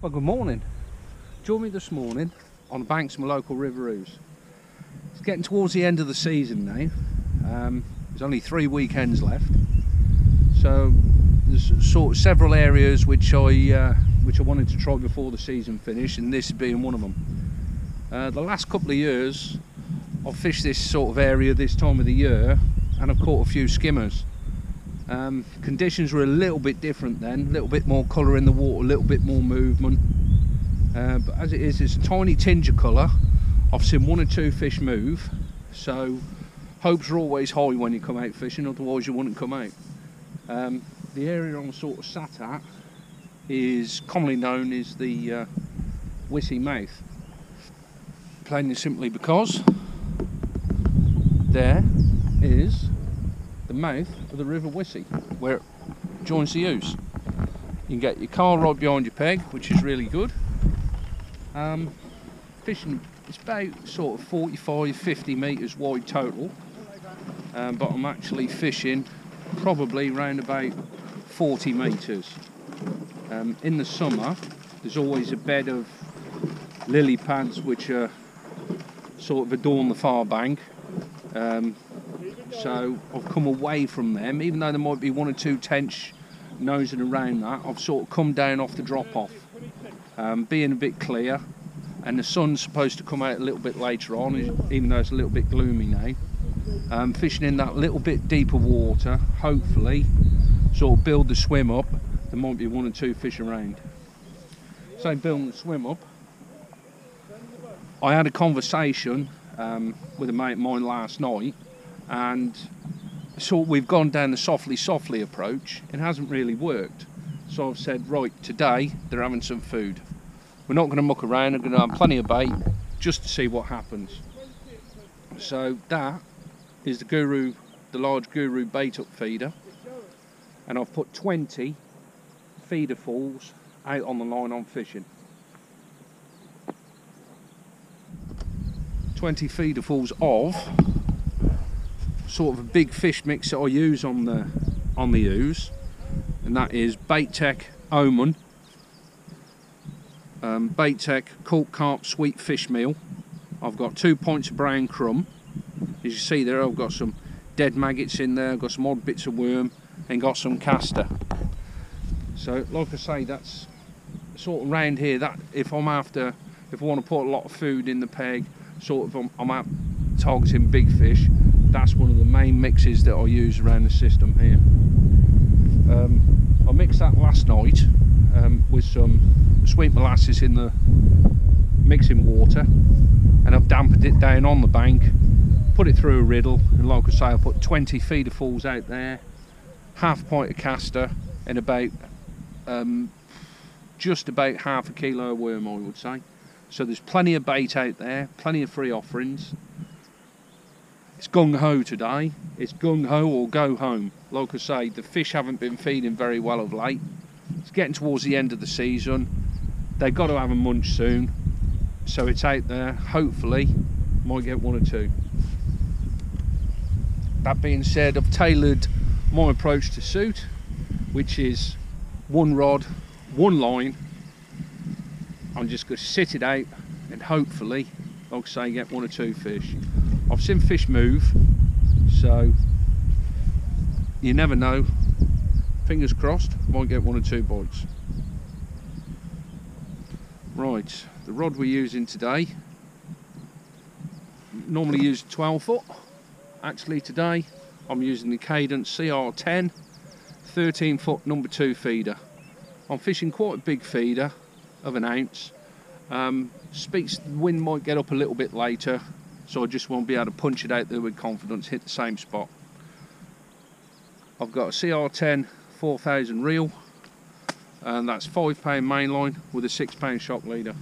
Well, good morning. Join me this morning on the banks of my local River Ouse. It's getting towards the end of the season now. There's only 3 weekends left, so there's sort of several areas which I wanted to try before the season finished, and this being one of them. The last couple of years I've fished this sort of area this time of the year, and I've caught a few skimmers. Conditions were a little bit different then, a little bit more colour in the water, a little bit more movement, but as it is, it's a tiny tinge of colour. I've seen 1 or 2 fish move, so hopes are always high when you come out fishing, otherwise you wouldn't come out. The area I'm sort of sat at is commonly known as the Wissy mouth, plain and simply because there is the mouth of the River Wissy where it joins the Ouse. You can get your car right behind your peg, which is really good. Fishing, it's about sort of 45-50 metres wide total, but I'm actually fishing probably around about 40 metres. In the summer there's always a bed of lily pads which are sort of adorn the far bank. So I've come away from them, even though there might be 1 or 2 tench nosing around that. I've sort of come down off the drop off, being a bit clear, and the sun's supposed to come out a little bit later on, even though it's a little bit gloomy now. Fishing in that little bit deeper water, hopefully sort of build the swim up. There might be 1 or 2 fish around. So building the swim up, I had a conversation with a mate of mine last night, and so we've gone down the softly approach. It hasn't really worked, so I've said, right, today they're having some food. We're not going to muck around, we're going to have plenty of bait just to see what happens. So that is the large Guru bait up feeder, and I've put 20 feeder falls out on the line I'm fishing. 20 feeder falls of sort of a big fish mix that I use on the Ouse, and that is Bait Tech Omen, Bait Tech Cork Carp Sweet Fish Meal. I've got 2 pints of brown crumb. As you see there, I've got some dead maggots in there, I've got some odd bits of worm, and got some castor. So like I say, that's sort of round here, that if I want to put a lot of food in the peg, sort of I'm out targeting big fish, that's one of the main mixes that I use around the system here. I mixed that last night with some sweet molasses in the mixing water, and I've dampened it down on the bank, put it through a riddle, and like I say, I put 20 feeder falls out there, half a pint of castor, and about just about half a kilo of worm, I would say. So there's plenty of bait out there, plenty of free offerings. It's gung-ho today. It's gung-ho or go home. Like I say, the fish haven't been feeding very well of late. It's getting towards the end of the season. They've got to have a munch soon. So it's out there. Hopefully, might get 1 or 2. That being said, I've tailored my approach to suit, which is 1 rod, 1 line. I'm just going to sit it out and hopefully, like I say, get 1 or 2 fish. I've seen fish move, so you never know. Fingers crossed, might get 1 or 2 bites. Right, the rod we're using today, normally use 12 foot. Actually today, I'm using the Cadence CR10 13 foot number 2 feeder. I'm fishing quite a big feeder of 1 ounce. The wind might get up a little bit later, so I just won't be able to punch it out there with confidence, hit the same spot. I've got a CR10 4000 reel, and that's 5 pound mainline with a 6 pound shock leader.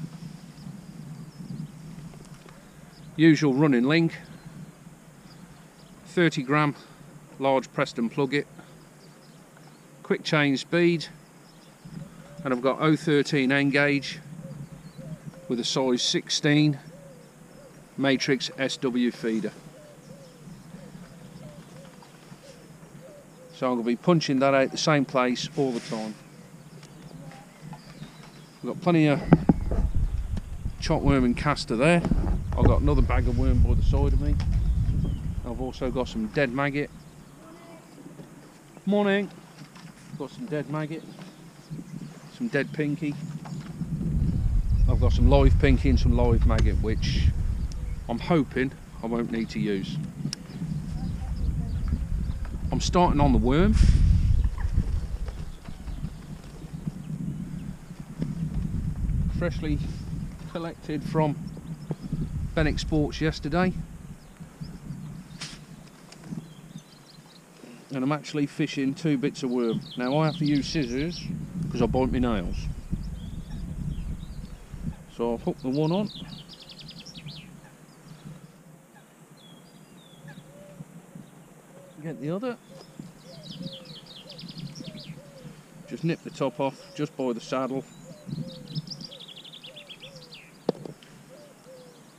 Usual running link, 30 gram large Preston plug-it, quick chain speed, and I've got 013 end gauge with a size 16 matrix SW feeder. So I'm going to be punching that out the same place all the time. We've got plenty of chop worm and castor there. I've got another bag of worm by the side of me. I've also got some dead maggot. Morning. Got some dead maggot, some dead pinky. I've got some live pinky and some live maggot, which I'm hoping I won't need to use. I'm starting on the worm. Freshly collected from Fenwick Sports yesterday. And I'm actually fishing 2 bits of worm. Now I have to use scissors because I bite my nails. So I've hooked the one on. Get the other. Just nip the top off just by the saddle.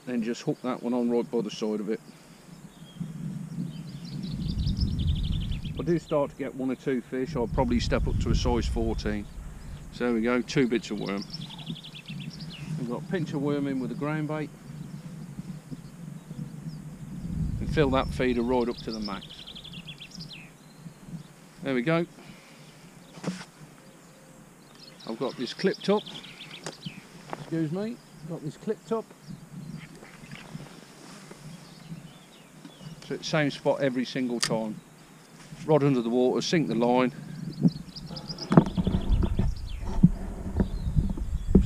Then just hook that one on right by the side of it. If I do start to get 1 or 2 fish, I'll probably step up to a size 14. So there we go, 2 bits of worm. We've got a pinch of worm in with a ground bait. And fill that feeder right up to the max. There we go. I've got this clipped up. Excuse me, got this clipped up. So it's the same spot every single time. Rod under the water, sink the line.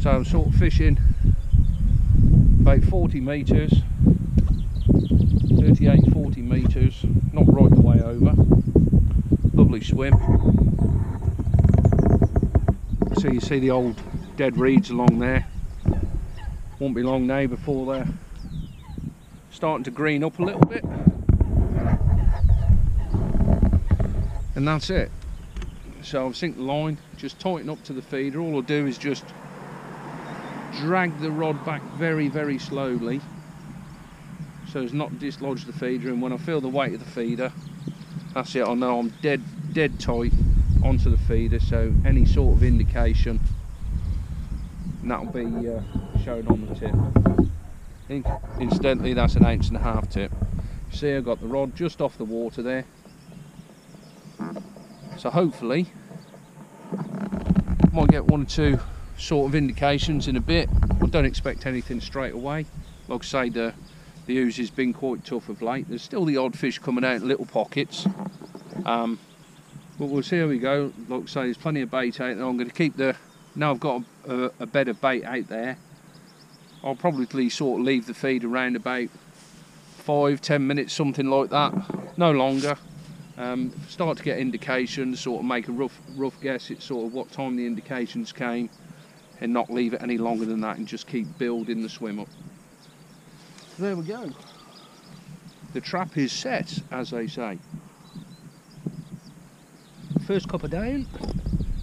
So I'm sort of fishing about 40 metres, 38, 40 metres, not right the way over. Lovely swim. So you see the old dead reeds along there. Won't be long now before they're starting to green up a little bit. And that's it. So I've synced the line, just tighten up to the feeder. All I'll do is just drag the rod back very, very slowly so as not to dislodge the feeder, and when I feel the weight of the feeder, that's it, I know I'm dead tight onto the feeder, so any sort of indication, and that'll be shown on the tip. Incidentally, that's an 1.5 ounce tip. See, I've got the rod just off the water there. So hopefully, might get 1 or 2 sort of indications in a bit. I don't expect anything straight away. Like I say, the ooze has been quite tough of late. There's still the odd fish coming out in little pockets. But we'll see how we go. Like I say, there's plenty of bait out there. I'm going to keep the... Now I've got a bed of bait out there, I'll probably sort of leave the feed around about 5-10 minutes, something like that. No longer. Start to get indications, sort of make a rough guess at sort of what time the indications came, and not leave it any longer than that, and just keep building the swim up. There we go. The trap is set, as they say. First copper down.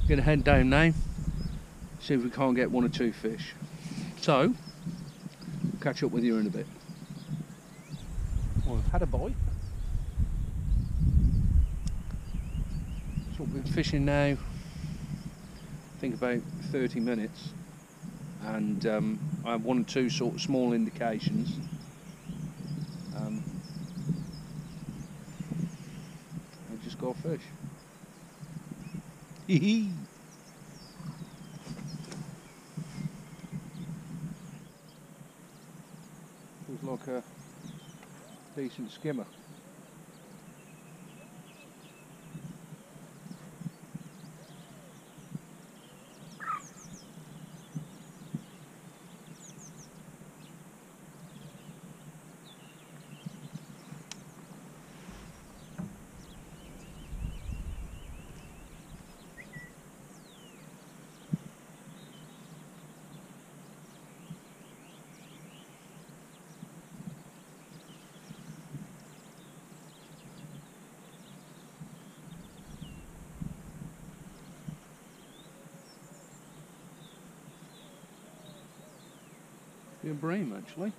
Gonna head down now, see if we can't get 1 or 2 fish. So, catch up with you in a bit. Well, I've had a bite. So we've been fishing now, I think about 30 minutes, and I have 1 or 2 sort of small indications. I just got a fish. Hee Looks like a decent skimmer. Be a bream, actually.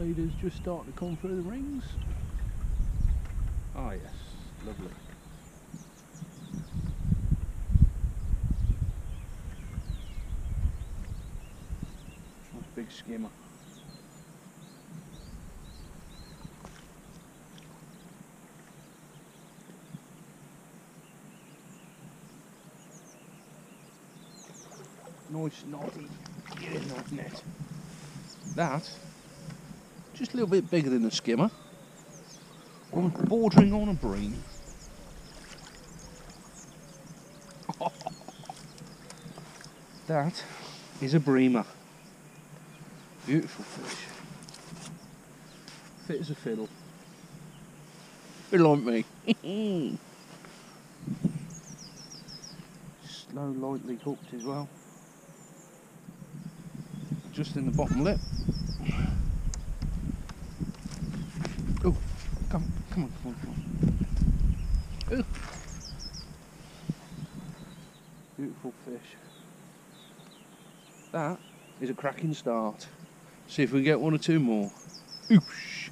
feeder's just starting to come through the rings. Ah, yes, lovely. Nice big skimmer. Nice knotty. Get in that net. That, just a little bit bigger than a skimmer. Bordering on a bream. That is a breamer. Beautiful fish. Fit as a fiddle. Bit like me. Slow, lightly hooked as well. Just in the bottom lip. Oh, come on. Ooh. Beautiful fish. That is a cracking start. See if we get one or two more. Oosh.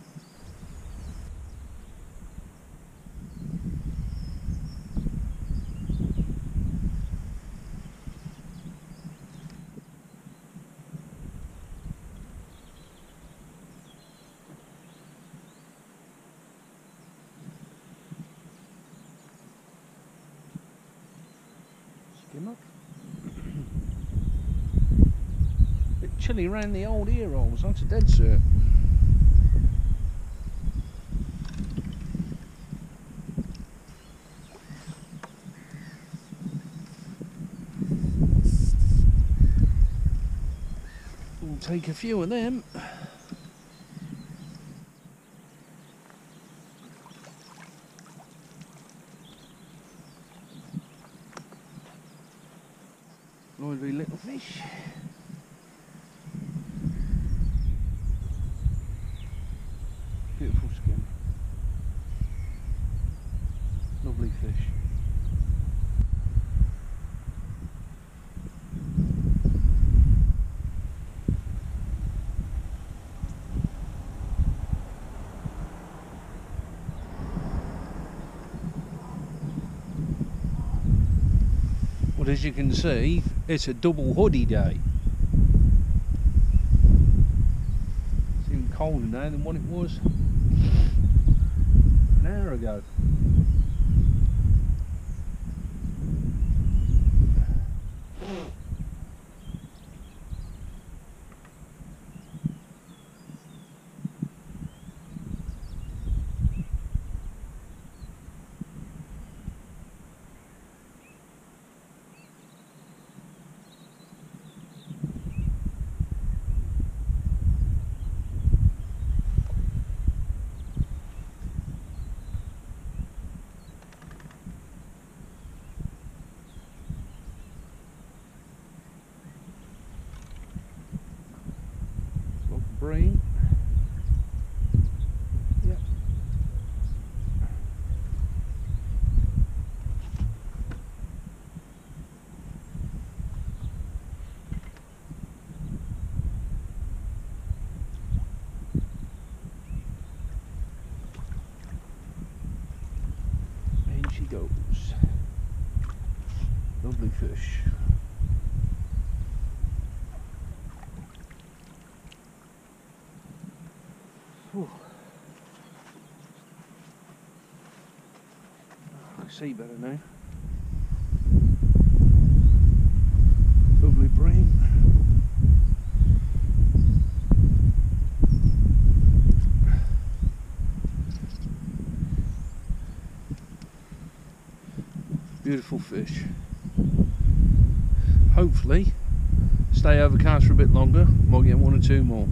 Skimmer. Bit chilly around the old ear holes, that's a dead cert. We'll take a few of them. Lively little fish. Beautiful skin. Lovely fish. Well, as you can see, it's a double hoodie day. It's even colder now than what it was an hour ago. Bream. Yep. And she goes. Lovely fish. Whew. I see better now. Lovely bream. Beautiful fish. Hopefully stay overcast for a bit longer. Might get one or two more.